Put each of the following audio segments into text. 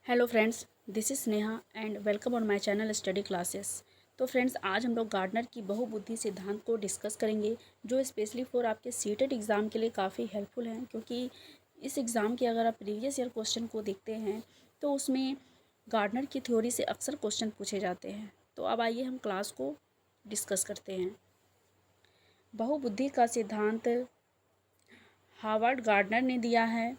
Hello friends, this is Sneha and welcome on my channel study classes. तो friends, आज हम लोग गार्डनर की बहुबुद्धि सिद्धांत को डिस्कस करेंगे, जो स्पेशली फॉर आपके सीटेट एग्ज़ाम के लिए काफ़ी हेल्पफुल हैं। क्योंकि इस एग्ज़ाम के अगर आप प्रीवियस ईयर क्वेश्चन को देखते हैं तो उसमें गार्डनर की थ्योरी से अक्सर क्वेश्चन पूछे जाते हैं। तो अब आइए हम क्लास को डिस्कस करते हैं। बहुबुद्धि का सिद्धांत हावर्ड गार्डनर ने दिया है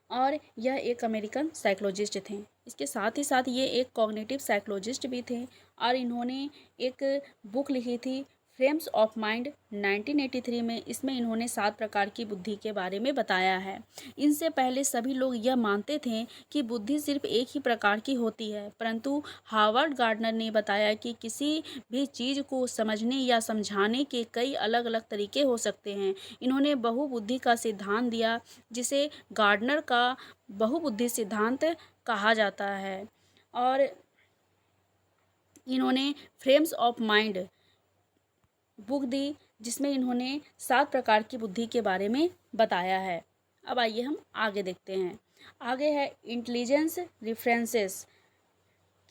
और यह एक अमेरिकन साइकोलॉजिस्ट थे। इसके साथ ही साथ ये एक कॉग्निटिव साइकोलॉजिस्ट भी थे और इन्होंने एक बुक लिखी थी फ्रेम्स ऑफ माइंड 1983 में। इसमें इन्होंने 7 प्रकार की बुद्धि के बारे में बताया है। इनसे पहले सभी लोग यह मानते थे कि बुद्धि सिर्फ एक ही प्रकार की होती है, परंतु हावर्ड गार्डनर ने बताया कि किसी भी चीज़ को समझने या समझाने के कई अलग अलग तरीके हो सकते हैं। इन्होंने बहुबुद्धि का सिद्धांत दिया, जिसे गार्डनर का बहुबुद्धि सिद्धांत कहा जाता है। और इन्होंने फ्रेम्स ऑफ माइंड बुक दी, जिसमें इन्होंने 7 प्रकार की बुद्धि के बारे में बताया है। अब आइए हम आगे देखते हैं। आगे है इंटेलिजेंस रेफरेंसेस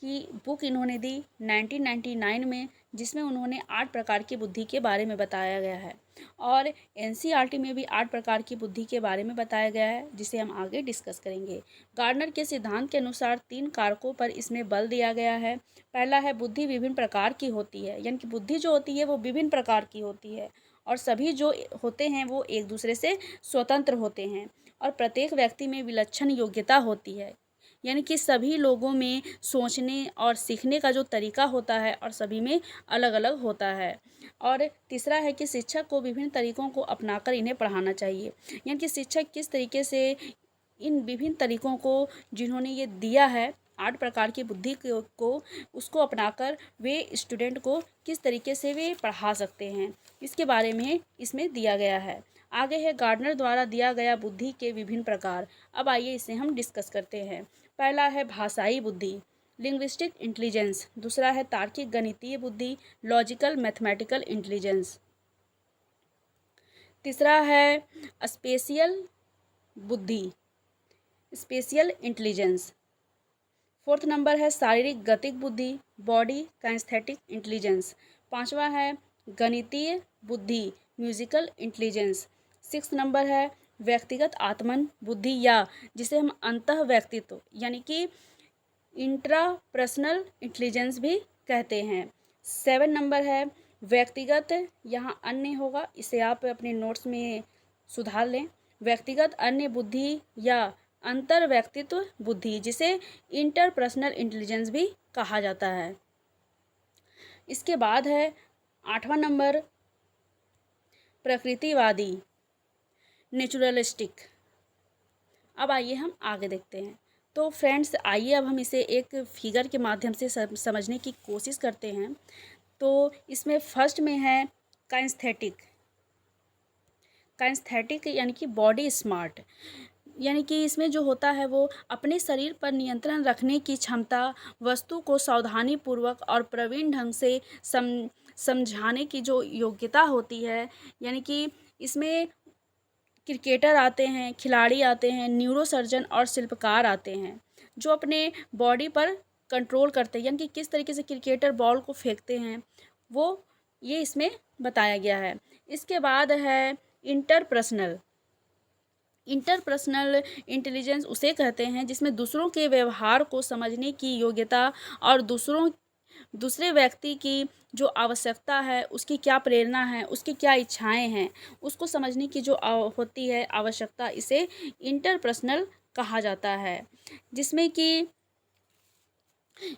की बुक इन्होंने दी 1999 में, जिसमें उन्होंने 8 प्रकार की बुद्धि के बारे में बताया गया है। और एनसीईआरटी में भी 8 प्रकार की बुद्धि के बारे में बताया गया है, जिसे हम आगे डिस्कस करेंगे। गार्डनर के सिद्धांत के अनुसार 3 कारकों पर इसमें बल दिया गया है। पहला है बुद्धि विभिन्न प्रकार की होती है, यानी कि बुद्धि जो होती है वो विभिन्न प्रकार की होती है और सभी जो होते हैं वो एक दूसरे से स्वतंत्र होते हैं और प्रत्येक व्यक्ति में विलक्षण योग्यता होती है, यानी कि सभी लोगों में सोचने और सीखने का जो तरीका होता है और सभी में अलग अलग होता है। और तीसरा है कि शिक्षक को विभिन्न तरीकों को अपनाकर इन्हें पढ़ाना चाहिए, यानी कि शिक्षक किस तरीके से इन विभिन्न तरीकों को जिन्होंने ये दिया है 8 प्रकार की बुद्धि को उसको अपनाकर वे स्टूडेंट को किस तरीके से वे पढ़ा सकते हैं, इसके बारे में इसमें दिया गया है। आगे है गार्डनर द्वारा दिया गया बुद्धि के विभिन्न प्रकार। अब आइए इसे हम डिस्कस करते हैं। पहला है भाषाई बुद्धि, लिंग्विस्टिक इंटेलिजेंस। दूसरा है तार्किक गणितीय बुद्धि, लॉजिकल मैथमेटिकल इंटेलिजेंस। तीसरा है स्पेशियल बुद्धि, स्पेशियल इंटेलिजेंस। फोर्थ नंबर है शारीरिक गतिक बुद्धि, बॉडी काइनेस्थेटिक इंटेलिजेंस। पांचवा है गणितीय बुद्धि, म्यूजिकल इंटेलिजेंस। सिक्स नंबर है व्यक्तिगत आत्मन बुद्धि, या जिसे हम अंतः व्यक्तित्व यानी कि इंट्रापर्सनल इंटेलिजेंस भी कहते हैं। 7 नंबर है व्यक्तिगत, यहाँ अन्य होगा, इसे आप अपने नोट्स में सुधार लें। व्यक्तिगत अन्य बुद्धि या अंतर व्यक्तित्व बुद्धि, जिसे इंटरपर्सनल इंटेलिजेंस भी कहा जाता है। इसके बाद है 8वां नंबर प्रकृतिवादी, नेचुरलिस्टिक। अब आइए हम आगे देखते हैं। तो फ्रेंड्स, आइए अब हम इसे एक फिगर के माध्यम से समझने की कोशिश करते हैं। तो इसमें फर्स्ट में है काइनेस्थेटिक। काइनेस्थेटिक यानी कि बॉडी स्मार्ट, यानी कि इसमें जो होता है वो अपने शरीर पर नियंत्रण रखने की क्षमता, वस्तु को सावधानीपूर्वक और प्रवीण ढंग से समझाने की जो योग्यता होती है। यानी कि इसमें क्रिकेटर आते हैं, खिलाड़ी आते हैं, न्यूरोसर्जन और शिल्पकार आते हैं, जो अपने बॉडी पर कंट्रोल करते हैं, यानी कि किस तरीके से क्रिकेटर बॉल को फेंकते हैं, वो ये इसमें बताया गया है। इसके बाद है इंटरपर्सनल। इंटरपर्सनल इंटेलिजेंस उसे कहते हैं जिसमें दूसरों के व्यवहार को समझने की योग्यता और दूसरे व्यक्ति की जो आवश्यकता है, उसकी क्या प्रेरणा है, उसकी क्या इच्छाएं हैं, उसको समझने की जो होती है आवश्यकता, इसे इंटरपर्सनल कहा जाता है। जिसमें कि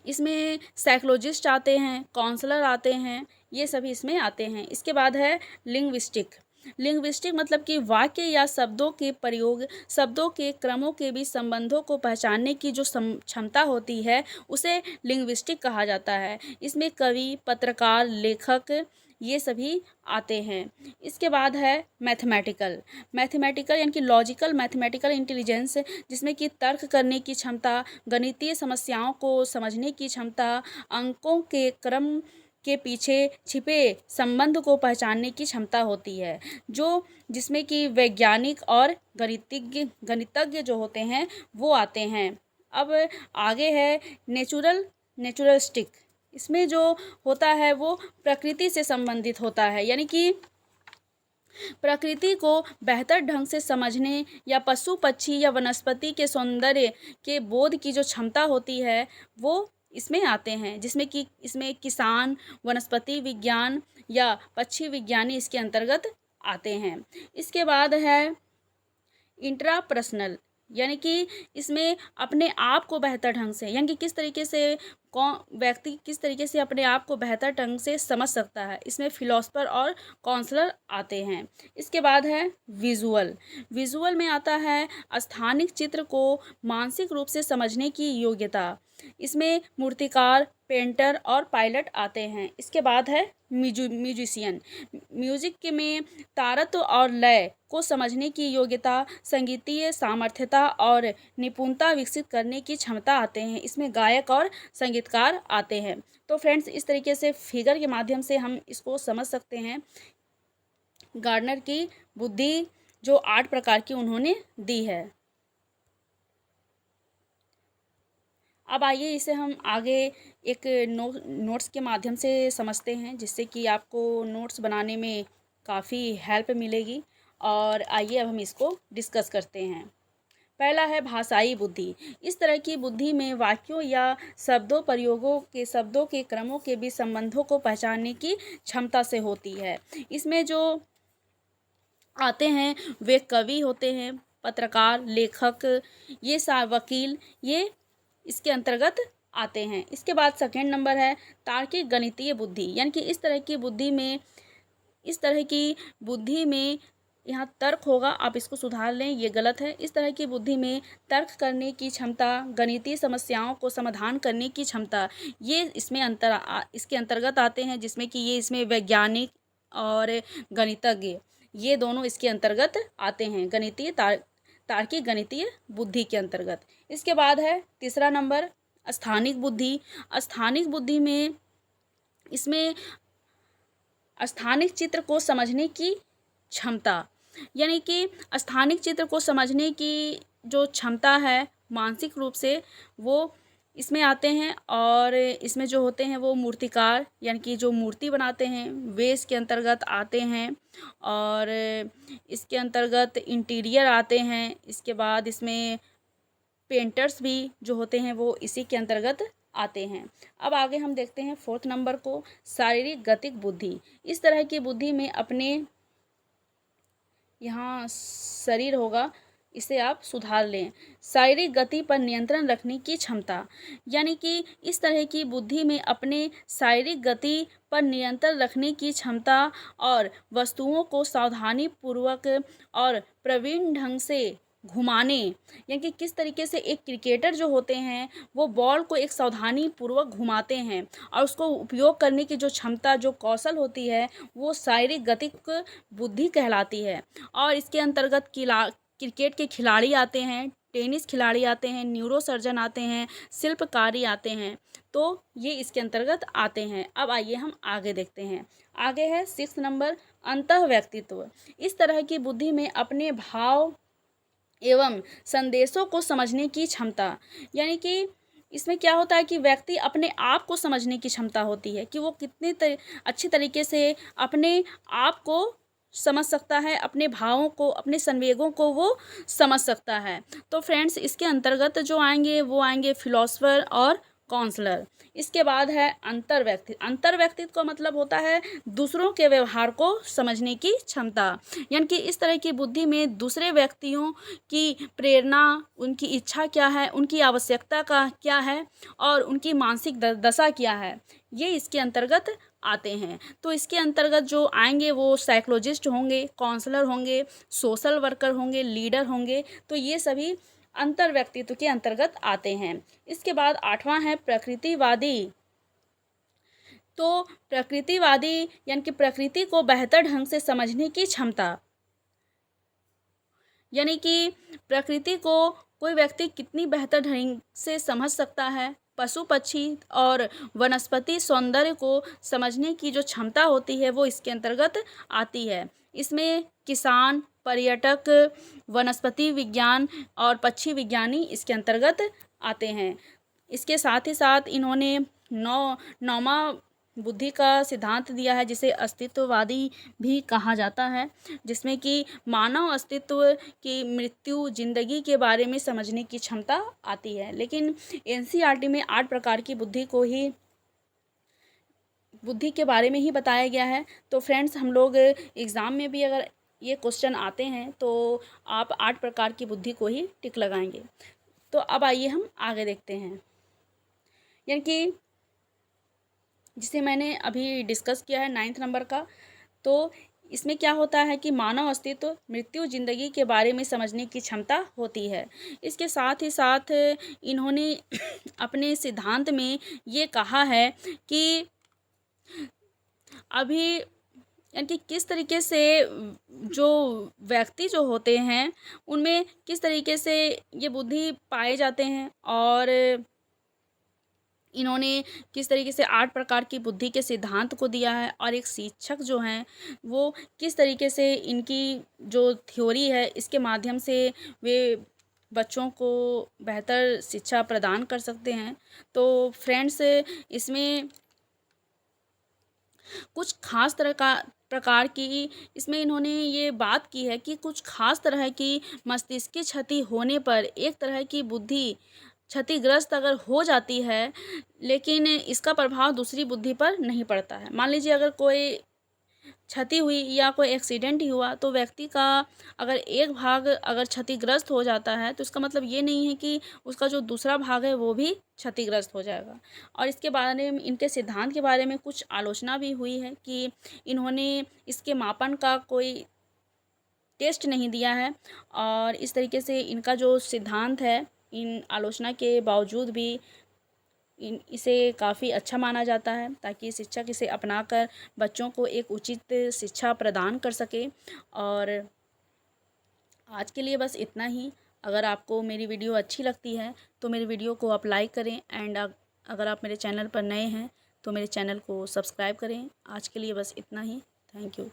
इसमें साइकोलॉजिस्ट आते हैं, काउंसलर आते हैं, ये सभी इसमें आते हैं। इसके बाद है लिंग्विस्टिक। लिंग्विस्टिक मतलब कि वाक्य या शब्दों के प्रयोग, शब्दों के क्रमों के बीच संबंधों को पहचानने की जो क्षमता होती है, उसे लिंग्विस्टिक कहा जाता है। इसमें कवि, पत्रकार, लेखक ये सभी आते हैं। इसके बाद है मैथमेटिकल। मैथमेटिकल यानी कि लॉजिकल मैथमेटिकल इंटेलिजेंस, जिसमें कि तर्क करने की क्षमता, गणितीय समस्याओं को समझने की क्षमता, अंकों के क्रम के पीछे छिपे संबंध को पहचानने की क्षमता होती है, जो जिसमें कि वैज्ञानिक और गणितज्ञ जो होते हैं वो आते हैं। अब आगे है नेचुरलिस्टिक। इसमें जो होता है वो प्रकृति से संबंधित होता है, यानी कि प्रकृति को बेहतर ढंग से समझने या पशु पक्षी या वनस्पति के सौंदर्य के बोध की जो क्षमता होती है वो इसमें आते हैं, जिसमें कि इसमें किसान, वनस्पति विज्ञान या पक्षी विज्ञानी इसके अंतर्गत आते हैं। इसके बाद है इंट्रापर्सनल, यानी कि इसमें अपने आप को बेहतर ढंग से, यानी कि किस तरीके से कौन व्यक्ति किस तरीके से अपने आप को बेहतर ढंग से समझ सकता है, इसमें फिलोसफर और काउंसलर आते हैं। इसके बाद है विजुअल में आता है स्थानिक चित्र को मानसिक रूप से समझने की योग्यता। इसमें मूर्तिकार, पेंटर और पायलट आते हैं। इसके बाद है म्यूजिशियन। म्यूजिक के में तारत्व और लय को समझने की योग्यता, संगीतीय सामर्थ्यता और निपुणता विकसित करने की क्षमता आते हैं। इसमें गायक और संगीतकार आते हैं। तो फ्रेंड्स, इस तरीके से फिगर के माध्यम से हम इसको समझ सकते हैं। गार्डनर की बुद्धि जो 8 प्रकार की उन्होंने दी है। अब आइए इसे हम आगे एक नोट्स के माध्यम से समझते हैं, जिससे कि आपको नोट्स बनाने में काफ़ी हेल्प मिलेगी। और आइए अब हम इसको डिस्कस करते हैं। पहला है भाषाई बुद्धि। इस तरह की बुद्धि में वाक्यों या शब्दों के क्रमों के बीच संबंधों को पहचानने की क्षमता से होती है। इसमें जो आते हैं वे कवि होते हैं, पत्रकार, लेखक, वकील, ये इसके अंतर्गत आते हैं। इसके बाद सेकेंड नंबर है तार्किक गणितीय बुद्धि, यानी कि इस तरह की बुद्धि में यहाँ तर्क होगा, आप इसको सुधार लें, ये गलत है। इस तरह की बुद्धि में तर्क करने की क्षमता, गणितीय समस्याओं को समाधान करने की क्षमता, ये इसके अंतर्गत आते हैं, जिसमें कि ये इसमें वैज्ञानिक और गणितज्ञ ये दोनों इसके अंतर्गत आते हैं, तार्किक गणितीय बुद्धि के अंतर्गत। इसके बाद है तीसरा नंबर स्थानिक बुद्धि। स्थानिक बुद्धि में इसमें स्थानिक चित्र को समझने की क्षमता, यानी कि स्थानिक चित्र को समझने की जो क्षमता है मानसिक रूप से, वो इसमें आते हैं। और इसमें जो होते हैं वो मूर्तिकार, यानी कि जो मूर्ति बनाते हैं वे इसके अंतर्गत आते हैं। और इसके अंतर्गत इंटीरियर आते हैं। इसके बाद इसमें पेंटर्स भी जो होते हैं वो इसी के अंतर्गत आते हैं। अब आगे हम देखते हैं फोर्थ नंबर को, शारीरिक गतिक बुद्धि। इस तरह की बुद्धि में अपने यहाँ शरीर होगा, इसे आप सुधार लें। शारीरिक गति पर नियंत्रण रखने की क्षमता, यानी कि इस तरह की बुद्धि में अपने शारीरिक गति पर नियंत्रण रखने की क्षमता और वस्तुओं को सावधानी पूर्वक और प्रवीण ढंग से घुमाने, यानी कि किस तरीके से एक क्रिकेटर जो होते हैं वो बॉल को एक सावधानी पूर्वक घुमाते हैं और उसको उपयोग करने की जो क्षमता, जो कौशल होती है वो शारीरिक गतिक बुद्धि कहलाती है। और इसके अंतर्गत क्रिकेट के खिलाड़ी आते हैं, टेनिस खिलाड़ी आते हैं, न्यूरोसर्जन आते हैं, शिल्पकारी आते हैं, तो ये इसके अंतर्गत आते हैं। अब आइए हम आगे देखते हैं। आगे है 6 नंबर अंतः व्यक्तित्व। इस तरह की बुद्धि में अपने भाव एवं संदेशों को समझने की क्षमता, यानी कि इसमें क्या होता है कि व्यक्ति अपने आप को समझने की क्षमता होती है कि वो कितने अच्छे तरीके से अपने आप को समझ सकता है, अपने भावों को, अपने संवेगों को वो समझ सकता है। तो फ्रेंड्स, इसके अंतर्गत जो आएंगे वो आएंगे फिलोसफर और काउंसलर। इसके बाद है अंतर्व्यक्तित्व का मतलब होता है दूसरों के व्यवहार को समझने की क्षमता, यानी कि इस तरह की बुद्धि में दूसरे व्यक्तियों की प्रेरणा, उनकी इच्छा क्या है, उनकी आवश्यकता का क्या है और उनकी मानसिक दशा क्या है, ये इसके अंतर्गत आते हैं। तो इसके अंतर्गत जो आएंगे वो साइकोलॉजिस्ट होंगे, काउंसलर होंगे, सोशल वर्कर होंगे, लीडर होंगे, तो ये सभी अंतर्व्यक्तित्व के अंतर्गत आते हैं। इसके बाद 8वां है प्रकृतिवादी। तो प्रकृतिवादी यानी कि प्रकृति को बेहतर ढंग से समझने की क्षमता, यानी कि प्रकृति को कोई व्यक्ति कितनी बेहतर ढंग से समझ सकता है, पशु पक्षी और वनस्पति सौंदर्य को समझने की जो क्षमता होती है वो इसके अंतर्गत आती है। इसमें किसान, पर्यटक, वनस्पति विज्ञान और पक्षी विज्ञानी इसके अंतर्गत आते हैं। इसके साथ ही साथ इन्होंने नौमा बुद्धि का सिद्धांत दिया है, जिसे अस्तित्ववादी भी कहा जाता है, जिसमें कि मानव अस्तित्व की मृत्यु, जिंदगी के बारे में समझने की क्षमता आती है। लेकिन एनसीईआरटी में 8 प्रकार की बुद्धि के बारे में ही बताया गया है। तो फ्रेंड्स, हम लोग एग्ज़ाम में भी अगर ये क्वेश्चन आते हैं तो आप 8 प्रकार की बुद्धि को ही टिक लगाएंगे। तो अब आइए हम आगे देखते हैं, यानी कि जिसे मैंने अभी डिस्कस किया है 9th नंबर का। तो इसमें क्या होता है कि मानव अस्तित्व, मृत्यु, जिंदगी के बारे में समझने की क्षमता होती है। इसके साथ ही साथ इन्होंने अपने सिद्धांत में ये कहा है कि अभी यानी कि किस तरीके से जो व्यक्ति जो होते हैं उनमें किस तरीके से ये बुद्धि पाए जाते हैं, और इन्होंने किस तरीके से 8 प्रकार की बुद्धि के सिद्धांत को दिया है, और एक शिक्षक जो हैं वो किस तरीके से इनकी जो थ्योरी है इसके माध्यम से वे बच्चों को बेहतर शिक्षा प्रदान कर सकते हैं। तो फ्रेंड्स, इसमें कुछ खास प्रकार की इसमें इन्होंने ये बात की है कि कुछ खास तरह की मस्तिष्क की क्षति होने पर एक तरह की बुद्धि क्षतिग्रस्त अगर हो जाती है, लेकिन इसका प्रभाव दूसरी बुद्धि पर नहीं पड़ता है। मान लीजिए अगर कोई क्षति हुई या कोई एक्सीडेंट ही हुआ, तो व्यक्ति का अगर एक भाग अगर क्षतिग्रस्त हो जाता है तो इसका मतलब ये नहीं है कि उसका जो दूसरा भाग है वो भी क्षतिग्रस्त हो जाएगा। और इसके बारे में, इनके सिद्धांत के बारे में कुछ आलोचना भी हुई है कि इन्होंने इसके मापन का कोई टेस्ट नहीं दिया है, और इस तरीके से इनका जो सिद्धांत है इन आलोचना के बावजूद भी इसे काफ़ी अच्छा माना जाता है, ताकि शिक्षक इसे अपनाकर बच्चों को एक उचित शिक्षा प्रदान कर सके। और आज के लिए बस इतना ही। अगर आपको मेरी वीडियो अच्छी लगती है तो मेरी वीडियो को आप लाइक करें, एंड अगर आप मेरे चैनल पर नए हैं तो मेरे चैनल को सब्सक्राइब करें। आज के लिए बस इतना ही। Thank you.